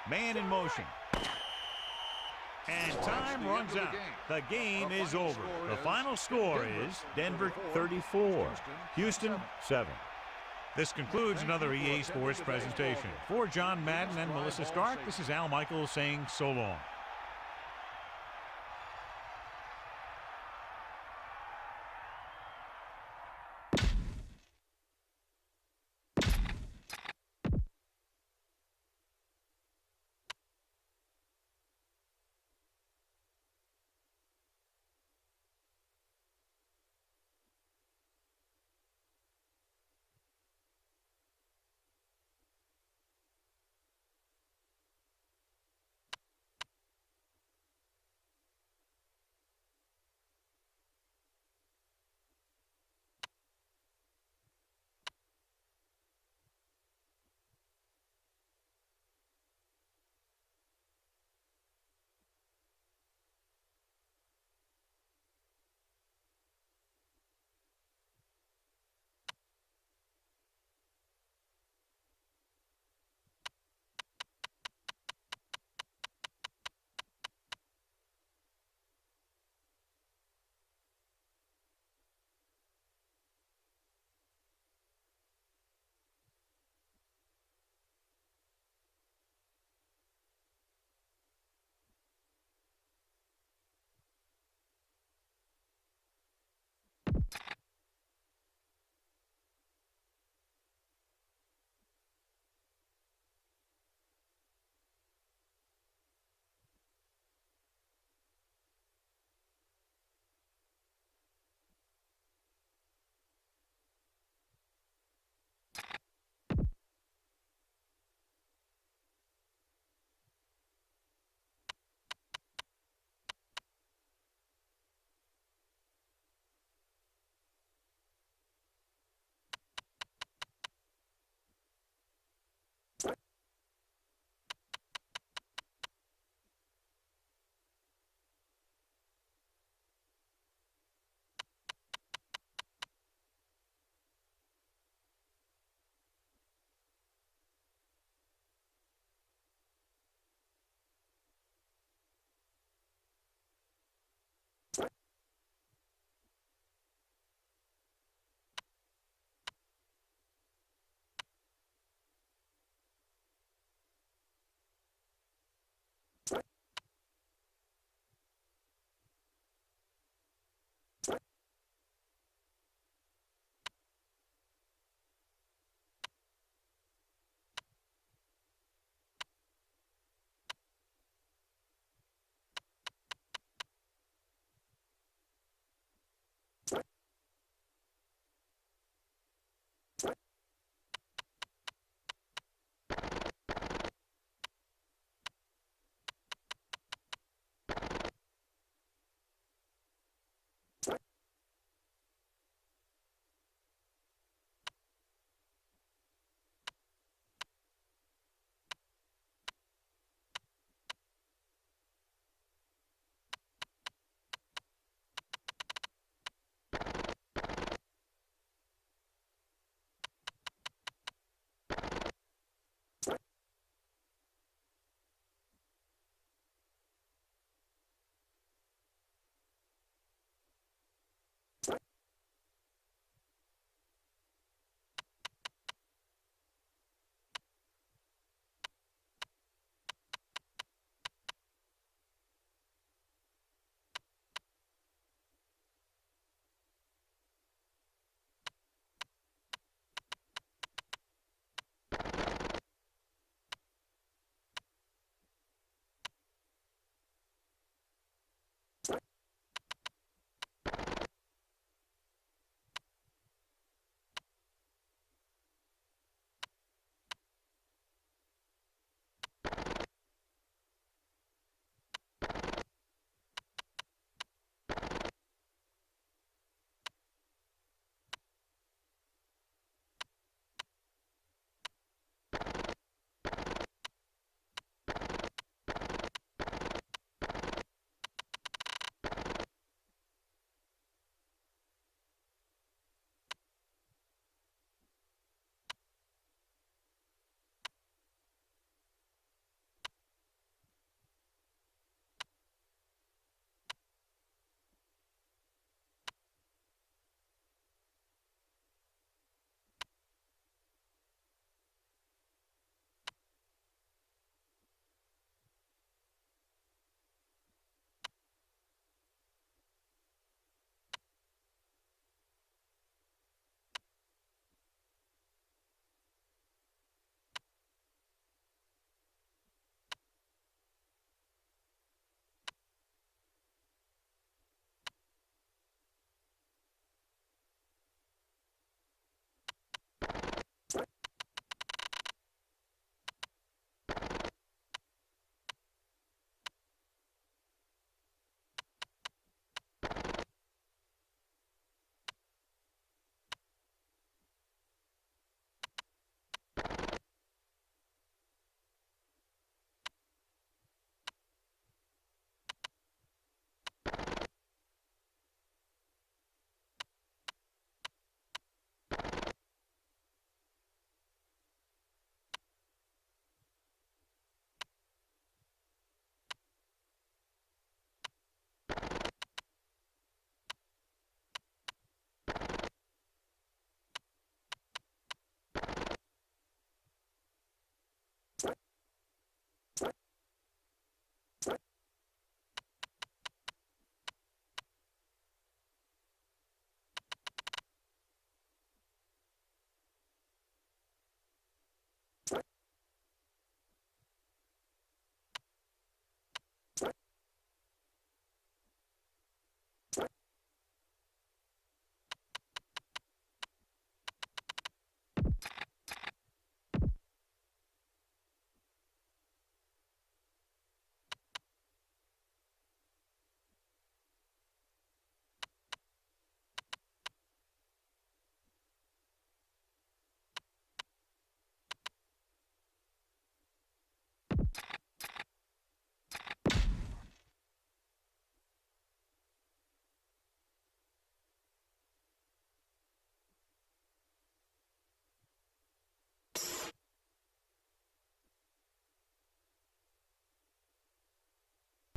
Man in motion. And time runs out. The game is over. The final score is Denver 34, Houston 7. This concludes another EA Sports presentation. For John Madden and Melissa Stark, this is Al Michaels saying so long.